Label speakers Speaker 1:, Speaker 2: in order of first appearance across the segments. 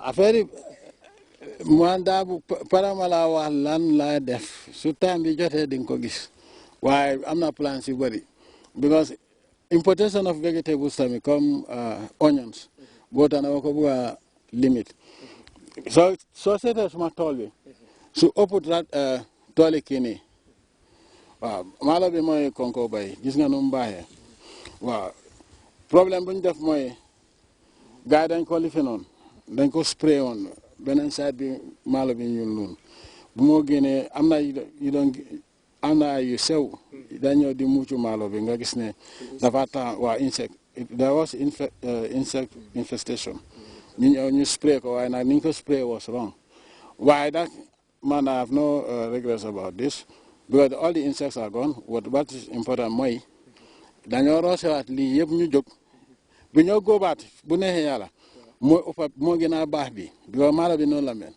Speaker 1: affaire Mwanda paramala wax lan la def su time bi jotee di nga ko gis waaye am na plans yu bëri because importation of vegetables tamit comme onions boo tax dama ko bëgg a limite soo seetee suma tool bi su ëpput tooli kii nii waaw maalo bi mooy konko bay gis nga nu mu baaxee waaw problème bu ñu def mooy gars yi dañ ko lifi noonu dañ ko spray woon beneen side bi maalo bi ñuul noonu bu moo génnee am na yu doon am na yu sew dañ ñëw di muucu maalo bi nga gis ne dafa tax waa insect there was insect infestation ñu ñëw ñu spray ko waaye nag ni ñu ko spray was wrong waaye nag man I have no regrets about this because all the insects are gone what is important mooy dañoo roosewaat lii yëpp ñu jóg bu ñoo góobaat bu neexee yàlla moo gën a baax bi because maalo bi noonu la mel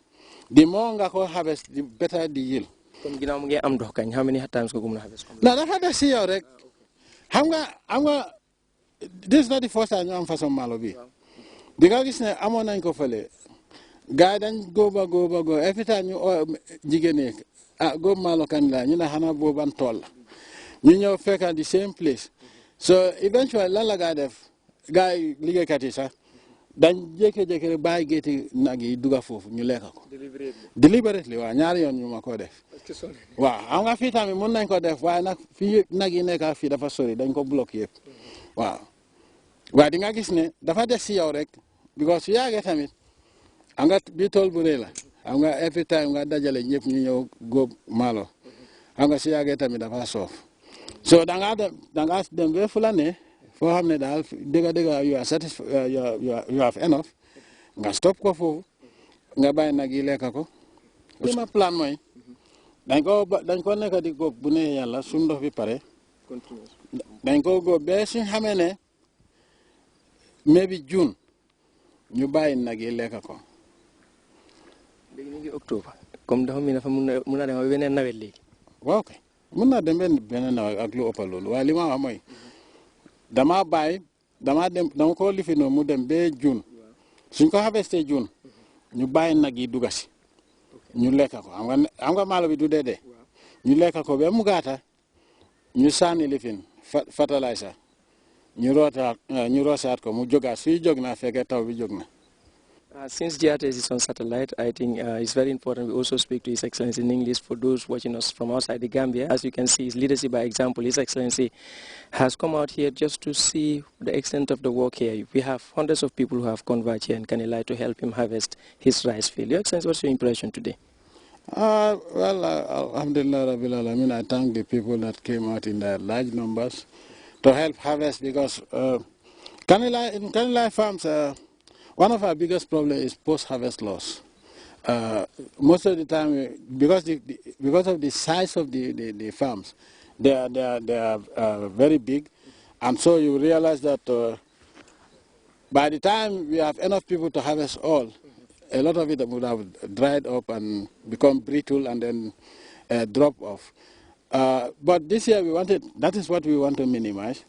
Speaker 1: di moo nga ko harvest di better di yield.
Speaker 2: comme ginnaaw mu ngi am ndox kañ how many times ko mun a harvest.
Speaker 1: non dafa des si yow rek xam nga this is not the first time ñu am façon maalo bi di nga gis ne amoon nañ ko fële gars yi dañ góoba every time ñu jigéen ñi góob maalo kan la ñu ne xanaa booban tool la ñu ñëw fekka the same place so eventually lan la gaa def gars yi liggéeykat yi sax dañ jékki-jékki rek bàyyi géeti nag yi dugga foofu ñu lekka ko deliberately waaw ñaari yoon ñu ma ko def waaw xam nga fii tamit mun nañ ko def waaye nag fii nag yi nekka fii dafa sori dañ ko bloqué yëpp waaw waaye di nga gis ne dafa des si yow rek because su yàggee tamit xam nga bi tool bu rëy la xam nga every time nga dajale ñëpp ñu ñëw góob maalo xam nga si yàggee tamit dafa soof so danga dem ba fu la ne foo xam ne daal dëgg you are satisfied you have enough nga stop ko foofu nga bàyyi nag yi lekka ko li ma plan mooy dañ ko nekk di góob bu ne yàlla suñ ndox bi pare dañ ko góob ba suñ xamee ne maybe June ñu bàyyi nag yi lekka ko
Speaker 2: léegi ñu ngi octobre comme dafa mel ne dafa mun na dem beneen nawet léegi
Speaker 1: waaw kay mun naa dem beneen nawet ak lu ëpp loolu waaye li ma wax mooy dama ko lifi noonu mu dem ba June suñ ko harvesté June ñu bàyyi nag yi dugga si ñu lekka ko xam nga maalo bi du dee ñu lekka ko ba mu gaata ñu sànni lifin fertilizer ñu roosaat ko mu jógaat suy jóg na fekkee taw bi jóg na.
Speaker 2: Since GRTS is on satellite, I think it's very important we also speak to His Excellency in English for those watching us from outside the Gambia. As you can see, his leadership by example. His Excellency has come out here just to see the extent of the work here. We have hundreds of people who have converged here in Kanilai to help him harvest his rice field. Your Excellency, what's your impression today?
Speaker 1: Well, alhamdulillah, Rabbil Alamin, I thank the people that came out in their large numbers to help harvest because in Kanilai farms, one of our biggest problems is post-harvest loss. Most of the time, because of the size of the farms, they are very big, and so you realize that by the time we have enough people to harvest all, a lot of it would have dried up and become brittle and then drop off. But this year that is what we want to minimize.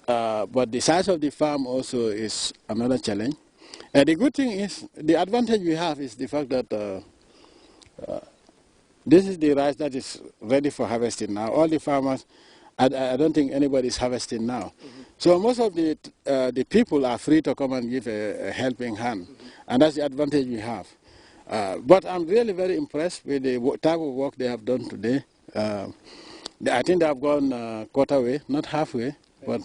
Speaker 1: But the size of the farm also is another challenge. The good thing is, the advantage we have is the fact that this is the rice that is ready for harvesting now. All the farmers, I don't think anybody is harvesting now. So most of the people are free to come and give a helping hand. And that's the advantage we have. But I'm really very impressed with the type of work they have done today. I think they have gone quarter way, not halfway, but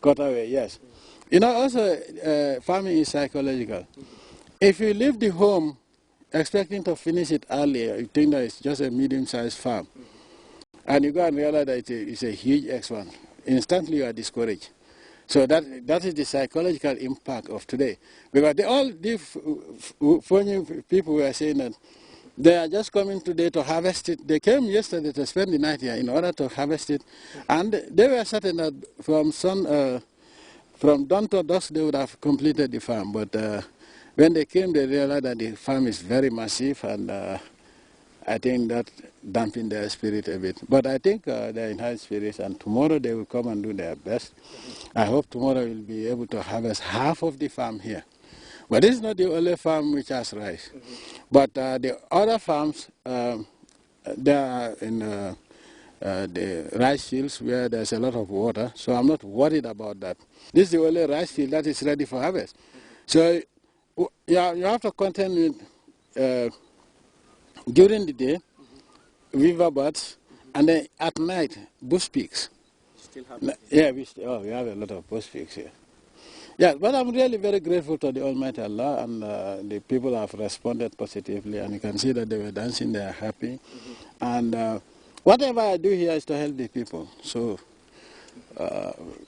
Speaker 1: quarter way, yes. You know, also, farming is psychological. If you leave the home expecting to finish it earlier, you think that it's just a medium-sized farm, and you go and realize that it's a huge expanse, instantly you are discouraged. So that is the psychological impact of today. Because all the foreign people were saying that they are just coming today to harvest it. They came yesterday to spend the night here in order to harvest it, and they were certain that from dawn to dusk, they would have completed the farm. But when they came, they realized that the farm is very massive, and I think that dampened their spirit a bit. But I think they're in high spirits, and tomorrow they will come and do their best. I hope tomorrow we'll be able to harvest half of the farm here. But this is not the only farm which has rice. But the other farms, they are in the rice fields where there's a lot of water, so I'm not worried about that. This is the only rice field that is ready for harvest. So yeah, you have to contend with, during the day, river birds, and then at night, bush pigs. Yeah, we have a lot of bush pigs here. Yeah, but I'm really very grateful to the Almighty Allah, and the people have responded positively, and you can see that they were dancing, they are happy. And whatever I do here is to help the people. So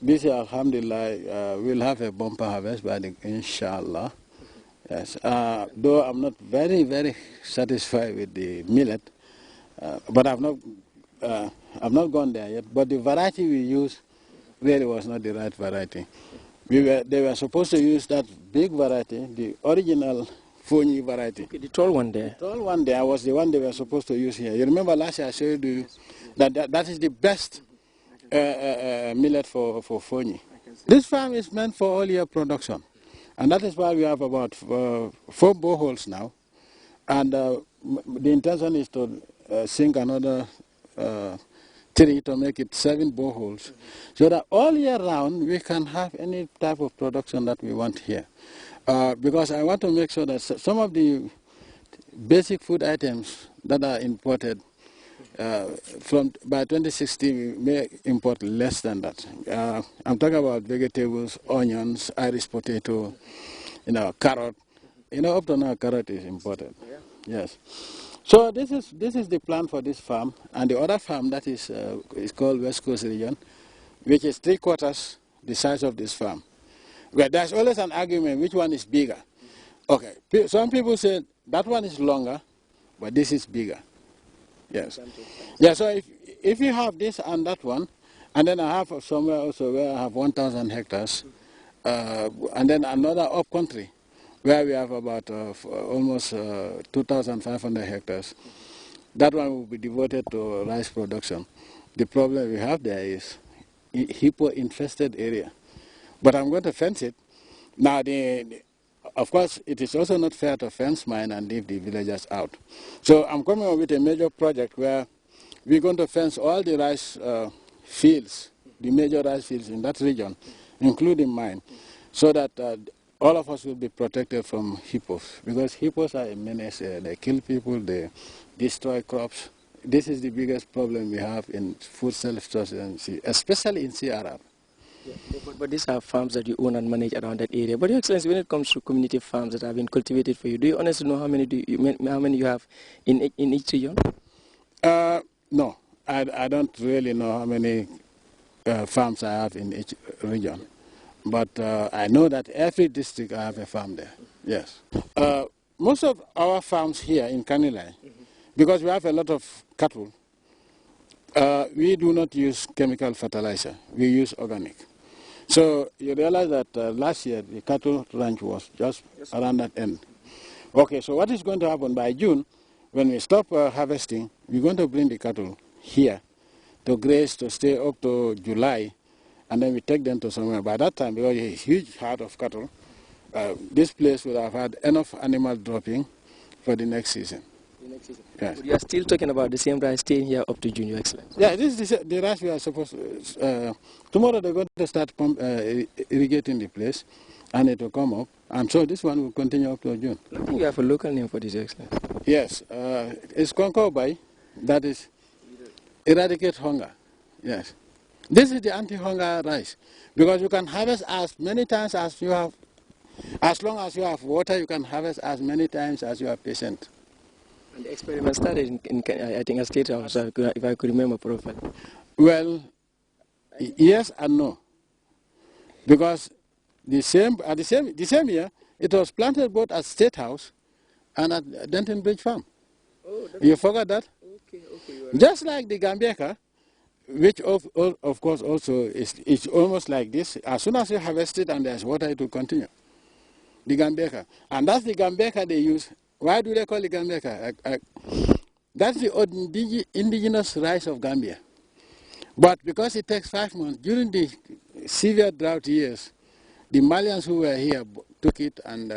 Speaker 1: this year, alhamdulillah, we'll have a bumper harvest by the, inshallah. Yes, though I'm not very, very satisfied with the millet, but I've not gone there yet. But the variety we used really was not the right variety. They were supposed to use that big variety, the original Fonyi variety.
Speaker 2: Okay, the tall one there.
Speaker 1: The tall one there was the one they were supposed to use here. You remember last year I showed you that is the best millet for Fonyi. This farm is meant for all year production. And that is why we have about 4 boreholes now. And the intention is to sink another 3 to make it 7 boreholes, so that all year round we can have any type of production that we want here. Because I want to make sure that some of the basic food items that are imported by 2016 we may import less than that. I'm talking about vegetables, onions, Irish potato, carrot. Up to now carrot is imported. Yes. So this is the plan for this farm, and the other farm that is called West Coast region, which is 3/4 the size of this farm. Well, there's always an argument which one is bigger. Okay, some people say that one is longer, but this is bigger. Yes. Yeah. So if you have this and that one, and then I have somewhere also where I have 1,000 hectares, and then another up country where we have about almost 2,500 hectares. That one will be devoted to rice production. The problem we have there is hippo-infested area. But I'm going to fence it. Now, of course, it is also not fair to fence mine and leave the villagers out. So I'm coming up with a major project where we're going to fence all the rice fields, the major rice fields in that region, including mine, so that all of us will be protected from hippos, because hippos are a menace. They kill people, they destroy crops. This is the biggest problem we have in food self-sufficiency, especially in CRR.
Speaker 2: Yeah, but these are farms that you own and manage around that area. But Your Excellency, when it comes to community farms that have been cultivated for you, do you honestly know how many you have in each region?
Speaker 1: No, I don't really know how many farms I have in each region. But I know that every district I have a farm there. Yes. Most of our farms here in Kanilai, because we have a lot of cattle, we do not use chemical fertilizer. We use organic. So you realize that last year the cattle ranch was just around that end. Okay, so what is going to happen by June, when we stop harvesting, we're going to bring the cattle here to graze, to stay up to July, and then we take them to somewhere. By that time, because it's a huge herd of cattle, this place will have had enough animal dropping for the next season. Yes.
Speaker 2: But you are still talking about the same rice staying here up to June, Your Excellency.
Speaker 1: Yeah, this is the rice we are supposed to... tomorrow they're going to start irrigating the place, and it will come up. And so this one will continue up to June.
Speaker 2: I think you have a local name for this, Your Excellency.
Speaker 1: Yes, it's Konkobai, that is eradicate hunger. Yes. This is the anti-hunger rice, because you can harvest as many times as you have, as long as you have water, you can harvest as many times as you are patient.
Speaker 2: And the experiment started in I think, a state house, if I could remember properly.
Speaker 1: Well, yes and no, because the same year, it was planted both at State House and at Denton Bridge Farm. Oh, you forgot that? Okay, just like the Gambiaka, which of course also is almost like this. As soon as you harvest it and there's water, it will continue. The Gambeka. And that's the Gambeka they use. Why do they call it Gambeka? That's the indigenous rice of Gambia. But because it takes 5 months, during the severe drought years, the Malians who were here took it and